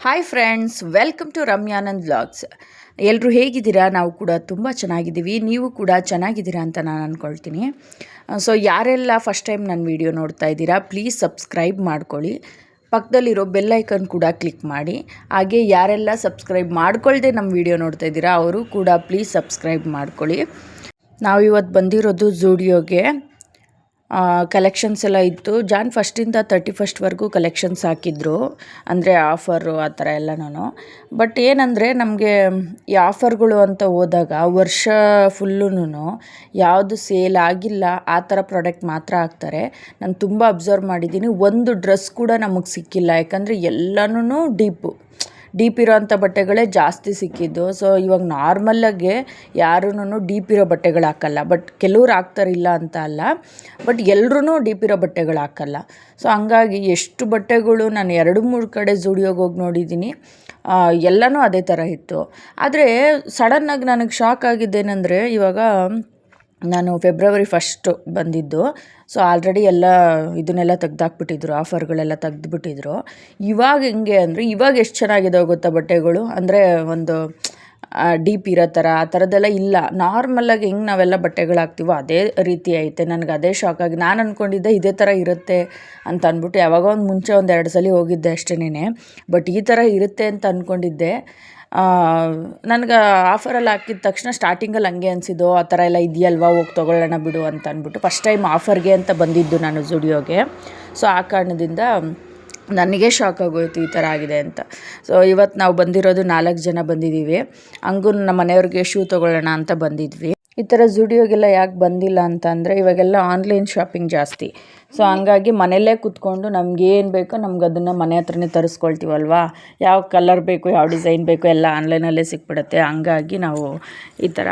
Hi friends, welcome to Ramyanand vlogs. ಎಲ್ಲರೂ ಹೇಗಿದ್ದೀರಾ? ನಾವು ಕೂಡ ತುಂಬ ಚೆನ್ನಾಗಿದ್ದೀವಿ. ನೀವು ಕೂಡ ಚೆನ್ನಾಗಿದ್ದೀರಾ ಅಂತ ನಾನು ಅಂದ್ಕೊಳ್ತೀನಿ. ಸೊ ಯಾರೆಲ್ಲ ಫಸ್ಟ್ ಟೈಮ್ ನನ್ನ ವಿಡಿಯೋ ನೋಡ್ತಾ ಇದ್ದೀರಾ, ಪ್ಲೀಸ್ ಸಬ್ಸ್ಕ್ರೈಬ್ ಮಾಡ್ಕೊಳ್ಳಿ. ಪಕ್ಕದಲ್ಲಿರೋ ಬೆಲ್ ಐಕನ್ ಕೂಡ ಕ್ಲಿಕ್ ಮಾಡಿ. ಹಾಗೆ ಯಾರೆಲ್ಲ ಸಬ್ಸ್ಕ್ರೈಬ್ ಮಾಡ್ಕೊಳ್ದೆ ನಮ್ಮ ವಿಡಿಯೋ ನೋಡ್ತಾ ಇದ್ದೀರಾ ಅವರು ಕೂಡ ಪ್ಲೀಸ್ ಸಬ್ಸ್ಕ್ರೈಬ್ ಮಾಡ್ಕೊಳ್ಳಿ. ನಾವಿವತ್ತು ಬಂದಿರೋದು ಝೂಡಿಯೋಗೆ. ಕಲೆಕ್ಷನ್ಸ್ ಎಲ್ಲ ಇತ್ತು. ಜಾನ್ 1st 31st ಕಲೆಕ್ಷನ್ಸ್ ಹಾಕಿದ್ರು, ಅಂದರೆ ಆಫರು ಆ ಥರ ಎಲ್ಲನೂ. ಬಟ್ ಏನಂದರೆ ನಮಗೆ ಈ ಆಫರ್ಗಳು ಅಂತ ಹೋದಾಗ ವರ್ಷ ಫುಲ್ಲೂ ಯಾವುದು ಸೇಲ್ ಆಗಿಲ್ಲ ಆ ಥರ ಪ್ರಾಡಕ್ಟ್ ಮಾತ್ರ ಹಾಕ್ತಾರೆ. ನಾನು ತುಂಬ ಅಬ್ಸರ್ವ್ ಮಾಡಿದ್ದೀನಿ. ಒಂದು ಡ್ರೆಸ್ ಕೂಡ ನಮಗೆ ಸಿಕ್ಕಿಲ್ಲ, ಯಾಕಂದರೆ ಎಲ್ಲನೂ ಡೀಪ್ ಇರೋವಂಥ ಬಟ್ಟೆಗಳೇ ಜಾಸ್ತಿ ಸಿಕ್ಕಿದ್ದು. ಸೊ ಇವಾಗ ನಾರ್ಮಲ್ಲಾಗೆ ಯಾರೂ ಡೀಪ್ ಇರೋ ಬಟ್ಟೆಗಳು ಹಾಕಲ್ಲ. ಬಟ್ ಕೆಲವ್ರು ಹಾಕ್ತಾರಿಲ್ಲ ಅಂತ ಅಲ್ಲ, ಬಟ್ ಎಲ್ಲರೂ ಡೀಪ್ ಇರೋ ಬಟ್ಟೆಗಳು ಹಾಕಲ್ಲ. ಸೊ ಹಂಗಾಗಿ ಎಷ್ಟು ಬಟ್ಟೆಗಳು ನಾನು 2-3 ಕಡೆ ಝೂಡಿಯೋಗೆ ಹೋಗಿ ನೋಡಿದ್ದೀನಿ, ಎಲ್ಲನೂ ಅದೇ ಥರ ಇತ್ತು. ಆದರೆ ಸಡನ್ನಾಗಿ ನನಗೆ ಶಾಕ್ ಆಗಿದ್ದೇನೆಂದರೆ, ಇವಾಗ ನಾನು ಫೆಬ್ರವರಿ 1 ಬಂದಿದ್ದು. ಸೊ ಆಲ್ರೆಡಿ ಎಲ್ಲ ಇದನ್ನೆಲ್ಲ ತೆಗ್ದಾಕ್ಬಿಟ್ಟಿದ್ರು, ಆಫರ್ಗಳೆಲ್ಲ ತೆಗ್ದುಬಿಟ್ಟಿದ್ರು. ಇವಾಗ ಹೆಂಗೆ ಅಂದರೆ, ಇವಾಗ ಎಷ್ಟು ಚೆನ್ನಾಗಿದಾವೆ ಗೊತ್ತಾ ಬಟ್ಟೆಗಳು. ಅಂದರೆ ಒಂದು ಡೀಪ್ ಇರೋ ಥರ ಆ ಥರದ್ದೆಲ್ಲ ಇಲ್ಲ. ನಾರ್ಮಲಾಗಿ ಹೆಂಗೆ ನಾವೆಲ್ಲ ಬಟ್ಟೆಗಳು ಹಾಕ್ತೀವೋ ಅದೇ ರೀತಿ ಐತೆ. ನನಗೆ ಅದೇ ಶಾಕ್ ಆಗಿ, ನಾನು ಅಂದ್ಕೊಂಡಿದ್ದೆ ಇದೇ ಥರ ಇರುತ್ತೆ ಅಂತ ಅಂದ್ಬಿಟ್ಟು. ಯಾವಾಗ ಮುಂಚೆ 1-2 ಸಲ ಹೋಗಿದ್ದೆ ಅಷ್ಟೇನೆ. ಬಟ್ ಈ ಥರ ಇರುತ್ತೆ ಅಂತ ಅಂದ್ಕೊಂಡಿದ್ದೆ. ನನಗೆ ಆಫರಲ್ಲಿ ಹಾಕಿದ ತಕ್ಷಣ ಸ್ಟಾರ್ಟಿಂಗಲ್ಲಿ ಹಂಗೆ ಅನಿಸಿದ್ದು, ಆ ಥರ ಎಲ್ಲ ಇದೆಯಲ್ವಾ, ಹೋಗಿ ತೊಗೊಳ್ಳೋಣ ಬಿಡು ಅಂತ ಅಂದ್ಬಿಟ್ಟು. ಫಸ್ಟ್ ಟೈಮ್ ಆಫರ್ಗೆ ಅಂತ ಬಂದಿದ್ದು ನಾನು ಝೂಡಿಯೋಗೆ. ಸೊ ಆ ಕಾರಣದಿಂದ ನನಗೆ ಶಾಕ್ ಆಗೋಯ್ತು ಈ ಥರ ಆಗಿದೆ ಅಂತ. ಸೊ ಇವತ್ತು ನಾವು ಬಂದಿರೋದು 4 ಜನ ಬಂದಿದ್ದೀವಿ. ಹಂಗೂ ನಮ್ಮ ಮನೆಯವ್ರಿಗೆ ಶೂ ತೊಗೊಳ್ಳೋಣ ಅಂತ ಬಂದಿದ್ವಿ. ಈ ಥರ ಝೂಡಿಯೋಗೆಲ್ಲ ಯಾಕೆ ಬಂದಿಲ್ಲ ಅಂತ ಅಂದರೆ, ಇವಾಗೆಲ್ಲ ಆನ್ಲೈನ್ ಶಾಪಿಂಗ್ ಜಾಸ್ತಿ. ಸೊ ಹಂಗಾಗಿ ಮನೆಯಲ್ಲೇ ಕೂತ್ಕೊಂಡು ನಮಗೇನು ಬೇಕೋ ನಮ್ಗೆ ಅದನ್ನು ಮನೆ ಹತ್ರನೇ ತರಿಸ್ಕೊಳ್ತೀವಲ್ವಾ. ಯಾವ ಕಲರ್ ಬೇಕು, ಯಾವ ಡಿಸೈನ್ ಬೇಕು ಎಲ್ಲ ಆನ್ಲೈನಲ್ಲೇ ಸಿಕ್ಬಿಡುತ್ತೆ. ಹಂಗಾಗಿ ನಾವು ಈ ಥರ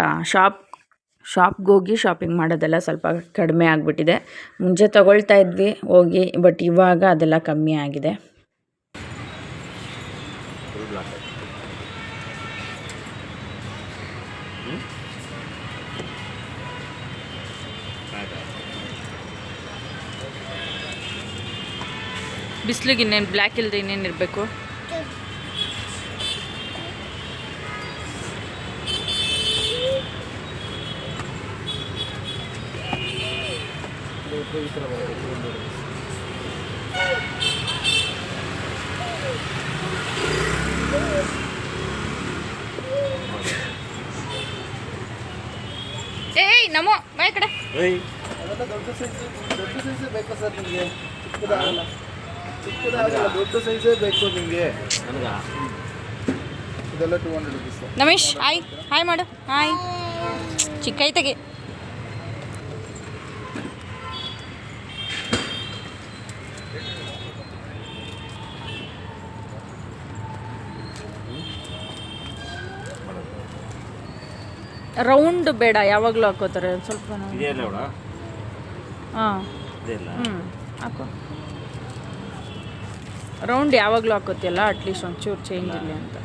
ಶಾಪ್ಗೆ ಹೋಗಿ ಶಾಪಿಂಗ್ ಮಾಡೋದೆಲ್ಲ ಸ್ವಲ್ಪ ಕಡಿಮೆ ಆಗಿಬಿಟ್ಟಿದೆ. ಮುಂಚೆ ತೊಗೊಳ್ತಾ ಇದ್ವಿ ಹೋಗಿ, ಬಟ್ ಇವಾಗ ಅದೆಲ್ಲ ಕಮ್ಮಿ ಆಗಿದೆ. ಬಿಸಿಲಿಗೆ ಇನ್ನೇನು ಬ್ಲ್ಯಾಕ್ ಇಲ್ಲದೆ ಇನ್ನೇನು ಇರಬೇಕು. ಏಯ್ ನಮೋ ಬಾ ಈ ಕಡೆ. ದೊಡ್ಡ ಸೈಜೇ ಬೇಕು ನಿಮಗೆ. ಇದೆಲ್ಲ 200 rupees. ನಮೇಶ್ ಹಾಯ್ ಮಾಡು. ಹಾಯ್ ಚಿಕ್ಕ ಐತೆಗೆ. ರೌಂಡ್ ಬೇಡ, ಯಾವಾಗಲೂ ಹಾಕೋತಾರೆ ಸ್ವಲ್ಪ. ಹಾಂ ಹಾಕೋ. ರೌಂಡ್ ಯಾವಾಗಲೂ ಹಾಕೋತಿಯಲ್ಲ, ಅಟ್ಲೀಸ್ಟ್ ಒಂಚೂರು ಚೇಂಜ್ ಇರಲಿ ಅಂತ.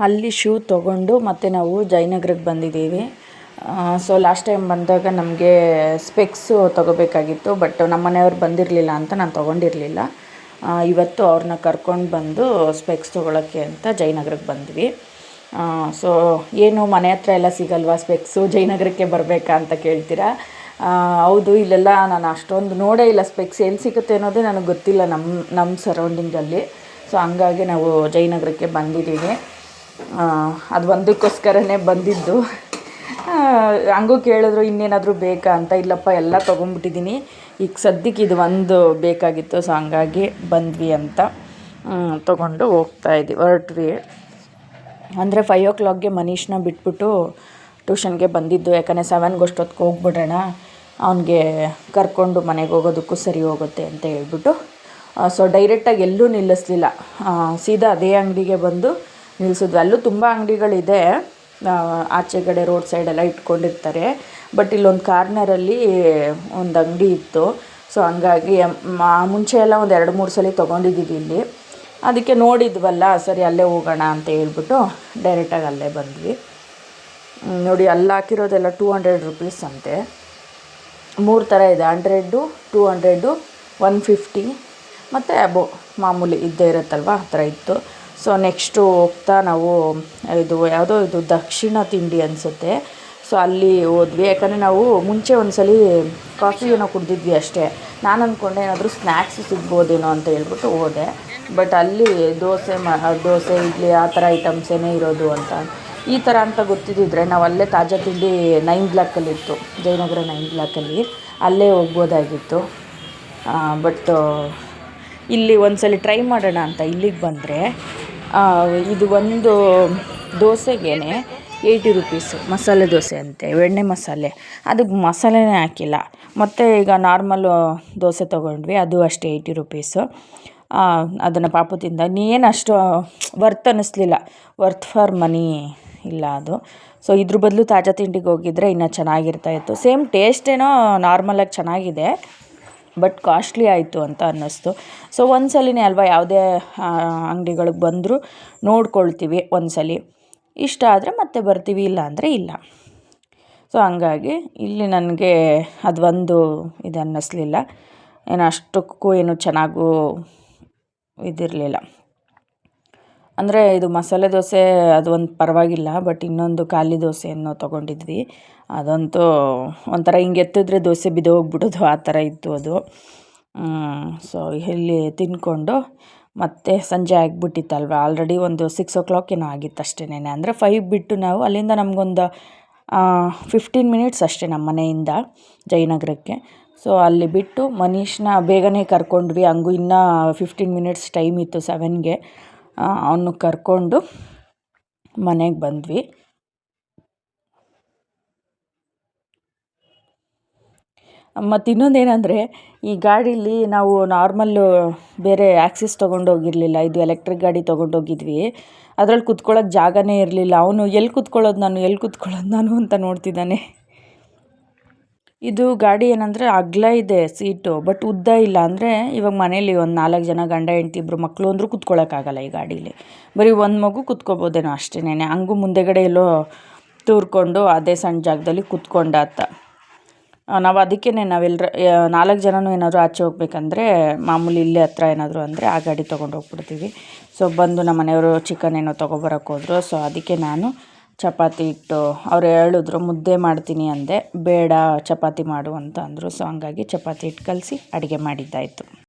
ಅಲ್ಲಿ ಶೂ ತೊಗೊಂಡು ಮತ್ತೆ ನಾವು ಜಯನಗರಕ್ಕೆ ಬಂದಿದ್ದೀವಿ. ಸೊ ಲಾಸ್ಟ್ ಟೈಮ್ ಬಂದಾಗ ನಮಗೆ ಸ್ಪೆಕ್ಸು ತೊಗೋಬೇಕಾಗಿತ್ತು, ಬಟ್ ನಮ್ಮ ಮನೆಯವ್ರು ಬಂದಿರಲಿಲ್ಲ ಅಂತ ನಾನು ತೊಗೊಂಡಿರಲಿಲ್ಲ. ಇವತ್ತು ಅವ್ರನ್ನ ಕರ್ಕೊಂಡು ಬಂದು ಸ್ಪೆಕ್ಸ್ ತೊಗೊಳಕ್ಕೆ ಅಂತ ಜಯನಗರಕ್ಕೆ ಬಂದ್ವಿ. ಸೊ ಏನು ಮನೆ ಹತ್ರ ಎಲ್ಲ ಸಿಗಲ್ವಾ ಸ್ಪೆಕ್ಸು, ಜಯನಗರಕ್ಕೆ ಬರಬೇಕಾ ಅಂತ ಕೇಳ್ತೀರಾ. ಹೌದು, ಇಲ್ಲೆಲ್ಲ ನಾನು ಅಷ್ಟೊಂದು ನೋಡೇ ಇಲ್ಲ. ಸ್ಪೆಕ್ಸ್ ಎಲ್ಲಿ ಸಿಗುತ್ತೆ ಅನ್ನೋದೇ ನನಗೆ ಗೊತ್ತಿಲ್ಲ ನಮ್ಮ ಸರೌಂಡಿಂಗಲ್ಲಿ. ಸೊ ಹಂಗಾಗಿ ನಾವು ಜಯನಗರಕ್ಕೆ ಬಂದಿದ್ದೀವಿ. ಅದು ಒಂದಕ್ಕೋಸ್ಕರನೇ ಬಂದಿದ್ದು. ಹಂಗೂ ಕೇಳಿದ್ರು ಇನ್ನೇನಾದರೂ ಬೇಕಾ ಅಂತ. ಇಲ್ಲಪ್ಪ ಎಲ್ಲ ತೊಗೊಂಡ್ಬಿಟ್ಟಿದ್ದೀನಿ, ಈಗ ಸದ್ಯಕ್ಕೆ ಇದು ಒಂದು ಬೇಕಾಗಿತ್ತು. ಸೊ ಹಂಗಾಗಿ ಬಂದ್ವಿ ಅಂತ ತೊಗೊಂಡು ಹೊರಟ್ವಿ. ಅಂದರೆ 5 o'clockಗೆ ಮನೀಷ್ನ ಬಿಟ್ಬಿಟ್ಟು ಟ್ಯೂಷನ್ಗೆ ಬಂದಿದ್ದು. ಯಾಕಂದರೆ 7ಗೆ ಅಷ್ಟೊತ್ತಿಗೆ ಹೋಗ್ಬಿಡೋಣ, ಅವನಿಗೆ ಕರ್ಕೊಂಡು ಮನೆಗೆ ಹೋಗೋದಕ್ಕೂ ಸರಿ ಹೋಗುತ್ತೆ ಅಂತ ಹೇಳ್ಬಿಟ್ಟು. ಸೊ ಡೈರೆಕ್ಟಾಗಿ ಎಲ್ಲೂ ನಿಲ್ಲಿಸಲಿಲ್ಲ, ಸೀದಾ ಅದೇ ಅಂಗಡಿಗೆ ಬಂದು ನಿಲ್ಲಿಸಿದ್ವಿ. ಅಲ್ಲೂ ತುಂಬ ಅಂಗಡಿಗಳಿದೆ, ಆಚೆಗಡೆ ರೋಡ್ ಸೈಡೆಲ್ಲ ಇಟ್ಕೊಂಡಿರ್ತಾರೆ. ಬಟ್ ಇಲ್ಲೊಂದು ಕಾರ್ನರಲ್ಲಿ ಒಂದು ಅಂಗಡಿ ಇತ್ತು. ಸೊ ಹಂಗಾಗಿ ಮುಂಚೆ ಎಲ್ಲ ಒಂದು 2-3 ಸಲ ತೊಗೊಂಡಿದ್ದೀವಿ ಇಲ್ಲಿ. ಅದಕ್ಕೆ ನೋಡಿದ್ವಲ್ಲ, ಸರಿ ಅಲ್ಲೇ ಹೋಗೋಣ ಅಂತ ಹೇಳ್ಬಿಟ್ಟು ಡೈರೆಕ್ಟಾಗಿ ಅಲ್ಲೇ ಬಂದ್ವಿ. ನೋಡಿ ಅಲ್ಲಿ ಹಾಕಿರೋದೆಲ್ಲ 200 rupees ಅಂತೆ. 3 ಥರ ಇದೆ, 100, 200, 150 ಮತ್ತು ಅಬೋ ಮಾಮೂಲಿ ಇದ್ದೇ ಇರುತ್ತಲ್ವ ಆ ಥರ ಇತ್ತು. ಸೊ ನೆಕ್ಸ್ಟು ಹೋಗ್ತಾ ನಾವು ಇದು ಯಾವುದೋ ಇದು ದಕ್ಷಿಣ ತಿಂಡಿ ಅನಿಸುತ್ತೆ. ಸೊ ಅಲ್ಲಿ ಹೋದ್ವಿ, ಯಾಕಂದರೆ ನಾವು ಮುಂಚೆ ಒಂದು ಸಲ ಕಾಫಿ ಏನೋ ಕುಡಿದಿದ್ವಿ ಅಷ್ಟೇ. ನಾನು ಅಂದ್ಕೊಂಡೆ ಏನಾದರೂ ಸ್ನ್ಯಾಕ್ಸ್ ಸಿಗ್ಬೋದೇನೋ ಅಂತ ಹೇಳ್ಬಿಟ್ಟು ಹೋದೆ. ಬಟ್ ಅಲ್ಲಿ ದೋಸೆ ಇಡ್ಲಿ ಆ ಥರ ಐಟಮ್ಸೇನೇ ಇರೋದು ಅಂತ, ಈ ಥರ ಅಂತ ಗೊತ್ತಿದ್ದಿದ್ರೆ ನಾವು ಅಲ್ಲೇ ತಾಜಾ ತಿಂಡಿ 9 ಬ್ಲಾಕಲ್ಲಿತ್ತು, ಜಯನಗರ 9 ಬ್ಲಾಕಲ್ಲಿ, ಅಲ್ಲೇ ಹೋಗ್ಬೋದಾಗಿತ್ತು. ಬಟ್ ಇಲ್ಲಿ ಒಂದು ಸಲ ಟ್ರೈ ಮಾಡೋಣ ಅಂತ ಇಲ್ಲಿಗೆ ಬಂದರೆ ಇದು ಒಂದು ದೋಸೆಗೇ 80 ರುಪೀಸು, ಮಸಾಲೆ ದೋಸೆ ಅಂತೆ, ಎಣ್ಣೆ ಮಸಾಲೆ, ಅದಕ್ಕೆ ಮಸಾಲೆನೇ ಹಾಕಿಲ್ಲ. ಮತ್ತು ಈಗ ನಾರ್ಮಲ್ಲು ದೋಸೆ ತೊಗೊಂಡ್ವಿ, ಅದು ಅಷ್ಟೇ 80 ರುಪೀಸು. ಅದನ್ನು ಪಾಪು ತಿಂದ, ಏನು ಅಷ್ಟು ವರ್ತ್ ಅನ್ನಿಸ್ಲಿಲ್ಲ, ವರ್ತ್ ಫಾರ್ ಮನಿ ಇಲ್ಲ ಅದು. ಸೊ ಇದ್ರ ಬದಲು ತಾಜಾ ತಿಂಡಿಗೆ ಹೋಗಿದ್ರೆ ಇನ್ನೂ ಚೆನ್ನಾಗಿರ್ತಾಯಿತ್ತು. ಸೇಮ್ ಟೇಸ್ಟೇನೋ ನಾರ್ಮಲಾಗಿ ಚೆನ್ನಾಗಿದೆ, ಬಟ್ ಕಾಸ್ಟ್ಲಿ ಆಯಿತು ಅಂತ ಅನ್ನಿಸ್ತು. ಸೊ ಒಂದು ಸಲಿನೇ ಅಲ್ವಾ, ಯಾವುದೇ ಅಂಗಡಿಗಳಿಗೆ ಬಂದರೂ ನೋಡ್ಕೊಳ್ತೀವಿ ಒಂದು ಸಲ, ಇಷ್ಟ ಆದರೆ ಮತ್ತೆ ಬರ್ತೀವಿ, ಇಲ್ಲ ಅಂದರೆ ಇಲ್ಲ. ಸೊ ಹಂಗಾಗಿ ಇಲ್ಲಿ ನನಗೆ ಅದೊಂದು ಇದು ಅನ್ನಿಸ್ಲಿಲ್ಲ, ಏನು ಅಷ್ಟಕ್ಕೂ ಏನು ಚೆನ್ನಾಗೂ ಇದಿರಲಿಲ್ಲ. ಅಂದರೆ ಇದು ಮಸಾಲೆ ದೋಸೆ ಅದು ಒಂದು ಪರವಾಗಿಲ್ಲ, ಬಟ್ ಇನ್ನೊಂದು ಖಾಲಿ ದೋಸೆಯನ್ನು ತೊಗೊಂಡಿದ್ವಿ, ಅದಂತೂ ಒಂಥರ ಹಿಂಗೆ ಎತ್ತಿದ್ರೆ ದೋಸೆ ಬಿದ್ದೋಗ್ಬಿಡೋದು ಆ ಥರ ಇತ್ತು ಅದು. ಸೊ ಇಲ್ಲಿ ತಿಂದ್ಕೊಂಡು ಮತ್ತೆ ಸಂಜೆ ಆಗಿಬಿಟ್ಟಿತ್ತಲ್ವ, ಆಲ್ರೆಡಿ ಒಂದು 6 o'clock ಏನೋ ಆಗಿತ್ತು ಅಷ್ಟೇನೆ. ಅಂದರೆ 5 ಬಿಟ್ಟು ನಾವು ಅಲ್ಲಿಂದ ನಮಗೊಂದು 15 ಮಿನಿಟ್ಸ್ ಅಷ್ಟೇ ನಮ್ಮ ಮನೆಯಿಂದ ಜಯನಗರಕ್ಕೆ. ಸೊ ಅಲ್ಲಿ ಬಿಟ್ಟು ಮನೀಶ್ನ ಬೇಗನೆ ಕರ್ಕೊಂಡ್ವಿ, ಹಂಗೂ ಇನ್ನೂ 15 ಮಿನಿಟ್ಸ್ ಟೈಮ್ ಇತ್ತು 7ಗೆ. ಅವನು ಕರ್ಕೊಂಡು ಮನೆಗೆ ಬಂದ್ವಿ. ಮತ್ತು ಇನ್ನೊಂದೇನೆಂದರೆ, ಈ ಗಾಡೀಲಿ ನಾವು ನಾರ್ಮಲ್ಲು ಬೇರೆ ಆ್ಯಕ್ಸಿಸ್ ತೊಗೊಂಡೋಗಿರಲಿಲ್ಲ, ಇದು ಎಲೆಕ್ಟ್ರಿಕ್ ಗಾಡಿ ತೊಗೊಂಡೋಗಿದ್ವಿ. ಅದ್ರಲ್ಲಿ ಕುತ್ಕೊಳ್ಳೋಕೆ ಜಾಗನೇ ಇರಲಿಲ್ಲ. ಅವನು ಎಲ್ಲಿ ಕುತ್ಕೊಳ್ಳೋದು ನಾನು ಅಂತ ನೋಡ್ತಿದ್ದಾನೆ. ಇದು ಗಾಡಿ ಏನಂದರೆ ಅಗಲ ಇದೆ ಸೀಟು, ಬಟ್ ಉದ್ದ ಇಲ್ಲ. ಅಂದರೆ ಇವಾಗ ಮನೇಲಿ ಒಂದು 4 ಜನ ಗಂಡ ಹೆಂಡ್ತಿ ಇಬ್ಬರು ಮಕ್ಕಳು ಅಂದರೂ ಕುತ್ಕೊಳ್ಳೋಕ್ಕಾಗಲ್ಲ ಈ ಗಾಡೀಲಿ. ಬರೀ ಒಂದು ಮಗು ಕುತ್ಕೋಬೋದೇನೋ ಅಷ್ಟೇನೆ. ಹಂಗೂ ಮುಂದೆಗಡೆ ಎಲ್ಲೋ ತೂರ್ಕೊಂಡು ಅದೇ ಸಣ್ಣ ಜಾಗದಲ್ಲಿ ಕುತ್ಕೊಂಡಾತ. ನಾವು ಅದಕ್ಕೇ ನಾವೆಲ್ಲರ 4 ಜನನೂ ಏನಾದರೂ ಆಚೆ ಹೋಗ್ಬೇಕಂದ್ರೆ ಮಾಮೂಲಿ ಇಲ್ಲೇ ಹತ್ರ ಏನಾದರೂ ಅಂದರೆ ಆ ಗಾಡಿ ತೊಗೊಂಡು ಹೋಗ್ಬಿಡ್ತೀವಿ. ಸೊ ಬಂದು ನಮ್ಮ ಮನೆಯವರು ಚಿಕನ್ ಏನೋ ತೊಗೊಬರಕ್ಕೆ ಹೋದರು. ಸೊ ಅದಕ್ಕೆ ನಾನು ಚಪಾತಿ ಇಟ್ಟು, ಅವ್ರು ಹೇಳಿದ್ರು ಮುದ್ದೆ ಮಾಡ್ತೀನಿ ಅಂದೆ, ಬೇಡ ಚಪಾತಿ ಮಾಡು ಅಂತ ಅಂದರು. ಸೊ ಹಂಗಾಗಿ ಚಪಾತಿ ಹಿಟ್ಟು ಕಲಸಿ ಅಡುಗೆ ಮಾಡಿದ್ದಾಯಿತು.